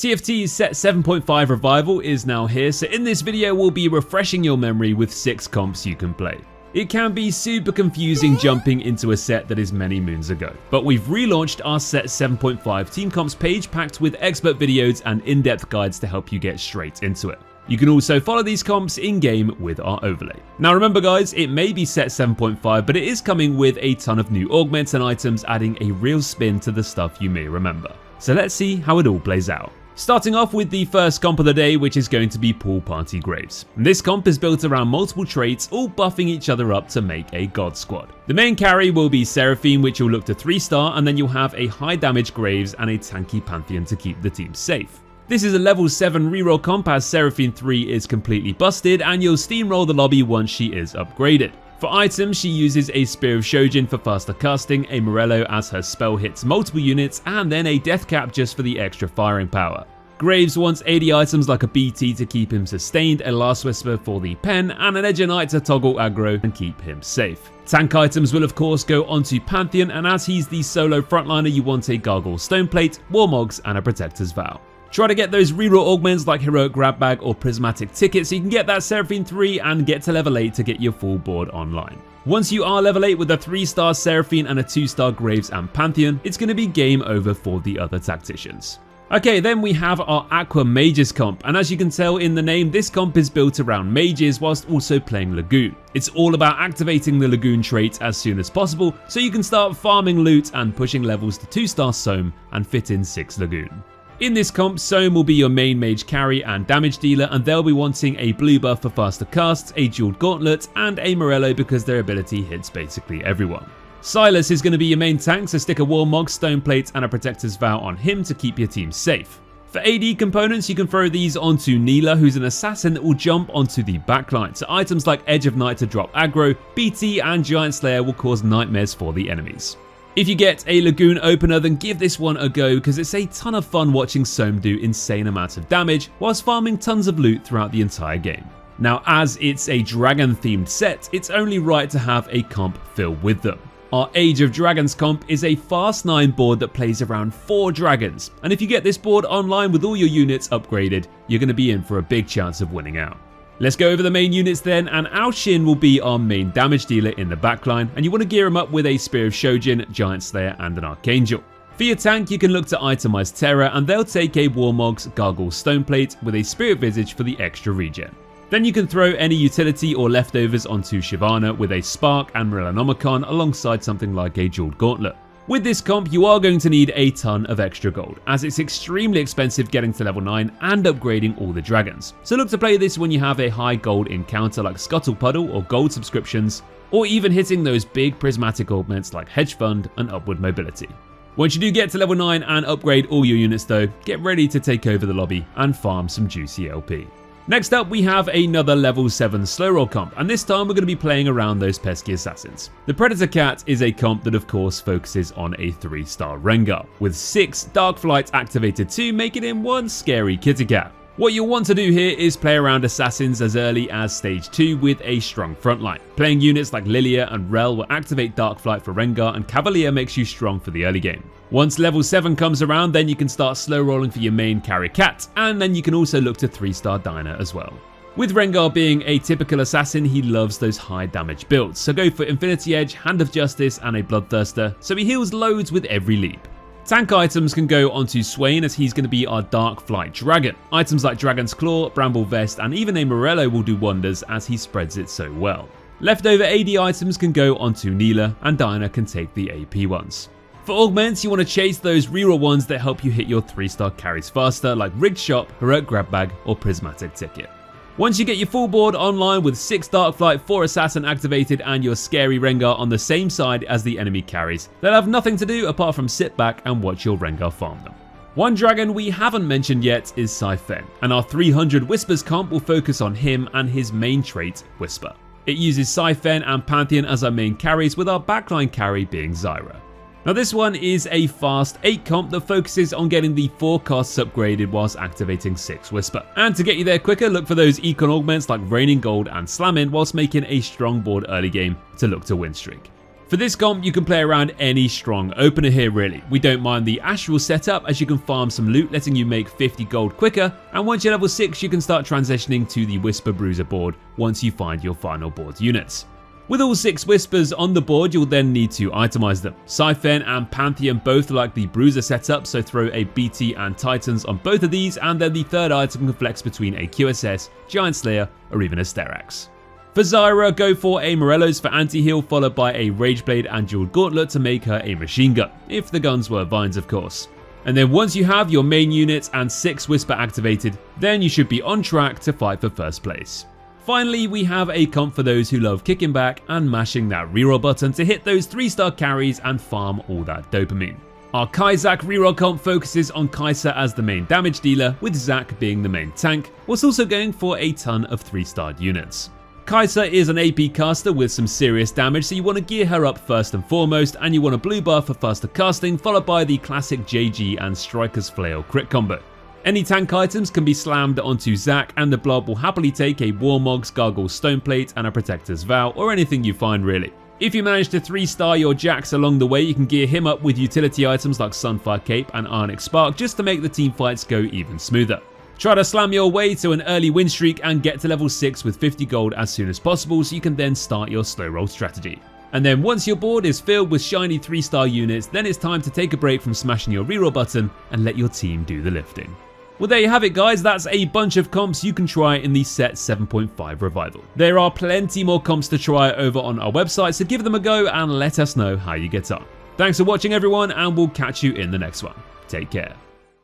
TFT's set 7.5 revival is now here, so in this video we'll be refreshing your memory with 6 comps you can play. It can be super confusing jumping into a set that is many moons ago, but we've relaunched our set 7.5 team comps page packed with expert videos and in-depth guides to help you get straight into it. You can also follow these comps in-game with our overlay. Now remember guys, it may be set 7.5, but it is coming with a ton of new augments and items, adding a real spin to the stuff you may remember. So let's see how it all plays out. Starting off with the first comp of the day, which is going to be Pool Party Graves. This comp is built around multiple traits, all buffing each other up to make a god squad. The main carry will be Seraphine, which will look to 3-star, and then you'll have a high damage Graves and a tanky Pantheon to keep the team safe. This is a level 7 reroll comp as Seraphine 3 is completely busted, and you'll steamroll the lobby once she is upgraded. For items, she uses a Spear of Shojin for faster casting, a Morello as her spell hits multiple units, and then a Death Cap just for the extra firing power. Graves wants 80 items like a BT to keep him sustained, a Last Whisper for the pen, and an Edge of Night to toggle aggro and keep him safe. Tank items will of course go onto Pantheon, and as he's the solo frontliner you want a Gargoyle Stoneplate, Warmogs, and a Protector's Vow. Try to get those reroll augments like Heroic Grab Bag or Prismatic Ticket so you can get that Seraphine 3 and get to level 8 to get your full board online. Once you are level 8 with a 3-star Seraphine and a 2-star Graves and Pantheon, it's going to be game over for the other tacticians. Okay, then we have our Aqua Mages comp, and as you can tell in the name, this comp is built around mages whilst also playing Lagoon. It's all about activating the Lagoon trait as soon as possible so you can start farming loot and pushing levels to 2-star Soam and fit in 6 Lagoon. In this comp, Soam will be your main mage carry and damage dealer, and they'll be wanting a blue buff for faster casts, a jeweled gauntlet, and a Morello because their ability hits basically everyone. Silas is going to be your main tank, so stick a Warmog, Stoneplate, and a Protector's Vow on him to keep your team safe. For AD components, you can throw these onto Neela, who's an assassin that will jump onto the backline, so items like Edge of Night to drop aggro, BT, and Giant Slayer will cause nightmares for the enemies. If you get a Lagoon opener, then give this one a go because it's a ton of fun watching Soam do insane amounts of damage whilst farming tons of loot throughout the entire game. Now as it's a dragon themed set, it's only right to have a comp filled with them. Our Age of Dragons comp is a fast 9 board that plays around 4 dragons, and if you get this board online with all your units upgraded, you're going to be in for a big chance of winning out. Let's go over the main units then, and Ao Shin will be our main damage dealer in the backline, and you want to gear him up with a Spear of Shojin, Giant Slayer, and an Archangel. For your tank, you can look to itemize Terra, and they'll take a Warmog's Gargoyle Stoneplate with a Spirit Visage for the extra regen. Then you can throw any utility or leftovers onto Shyvana with a Spark and Morellonomicon alongside something like a Jeweled Gauntlet. With this comp, you are going to need a ton of extra gold, as it's extremely expensive getting to level 9 and upgrading all the dragons. So look to play this when you have a high gold encounter like Scuttle Puddle or gold subscriptions, or even hitting those big prismatic augments like Hedge Fund and Upward Mobility. Once you do get to level 9 and upgrade all your units though, get ready to take over the lobby and farm some juicy LP. Next up, we have another level 7 slow roll comp, and this time we're going to be playing around those pesky assassins. The Predator Cat is a comp that of course focuses on a 3-star Rengar, with 6 Dark Flight activated too, making him one scary kitty cat. What you'll want to do here is play around assassins as early as stage 2 with a strong frontline. Playing units like Lilia and Rel will activate Dark Flight for Rengar, and Cavalier makes you strong for the early game. Once level 7 comes around, then you can start slow rolling for your main carry Cat, and then you can also look to 3-star Diner as well. With Rengar being a typical assassin, he loves those high damage builds, so go for Infinity Edge, Hand of Justice, and a Bloodthirster, so he heals loads with every leap. Tank items can go onto Swain as he's going to be our Dark Flight Dragon. Items like Dragon's Claw, Bramble Vest, and even a Morello will do wonders as he spreads it so well. Leftover AD items can go onto Neela, and Diana can take the AP ones. For augments, you want to chase those reroll ones that help you hit your 3-star carries faster like Rigged Shop, Heroic Grab Bag, or Prismatic Ticket. Once you get your full board online with 6 Dark Flight, 4 Assassin activated, and your scary Rengar on the same side as the enemy carries, they'll have nothing to do apart from sit back and watch your Rengar farm them. One dragon we haven't mentioned yet is Saifen, and our 300 Whispers comp will focus on him and his main trait, Whisper. It uses Saifen and Pantheon as our main carries, with our backline carry being Zyra. Now this one is a fast 8 comp that focuses on getting the 4 costs upgraded whilst activating 6 Whisper. And to get you there quicker, look for those econ augments like Raining Gold and Slamming whilst making a strong board early game to look to win streak. For this comp, you can play around any strong opener here really. We don't mind the Astral setup as you can farm some loot letting you make 50 gold quicker, and once you're level 6 you can start transitioning to the Whisper Bruiser board once you find your final board units. With all 6 Whispers on the board, you'll then need to itemize them. Siphon and Pantheon both like the Bruiser setup, so throw a BT and Titans on both of these, and then the third item can flex between a QSS, Giant Slayer, or even a Sterax. For Zyra, go for a Morello's for anti-heal, followed by a Rageblade and Jeweled Gauntlet to make her a machine gun, if the guns were vines of course. And then once you have your main units and 6 Whisper activated, then you should be on track to fight for first place. Finally, we have a comp for those who love kicking back and mashing that reroll button to hit those 3-star carries and farm all that dopamine. Our Kaizak reroll comp focuses on Kai'Sa as the main damage dealer, with Zac being the main tank, whilst also going for a ton of 3-starred units. Kai'Sa is an AP caster with some serious damage, so you want to gear her up first and foremost, and you want a blue buff for faster casting, followed by the classic JG and Striker's Flail crit combo. Any tank items can be slammed onto Zac, and the blob will happily take a Warmog's Gargoyle Stoneplate and a Protector's Vow, or anything you find really. If you manage to 3-star your Jax along the way, you can gear him up with utility items like Sunfire Cape and Ionic Spark just to make the team fights go even smoother. Try to slam your way to an early win streak and get to level 6 with 50 gold as soon as possible so you can then start your slow roll strategy. And then once your board is filled with shiny 3-star units, then it's time to take a break from smashing your reroll button and let your team do the lifting. Well, there you have it guys, that's a bunch of comps you can try in the set 7.5 revival. There are plenty more comps to try over on our website, so give them a go and let us know how you get on. Thanks for watching everyone, and we'll catch you in the next one. Take care.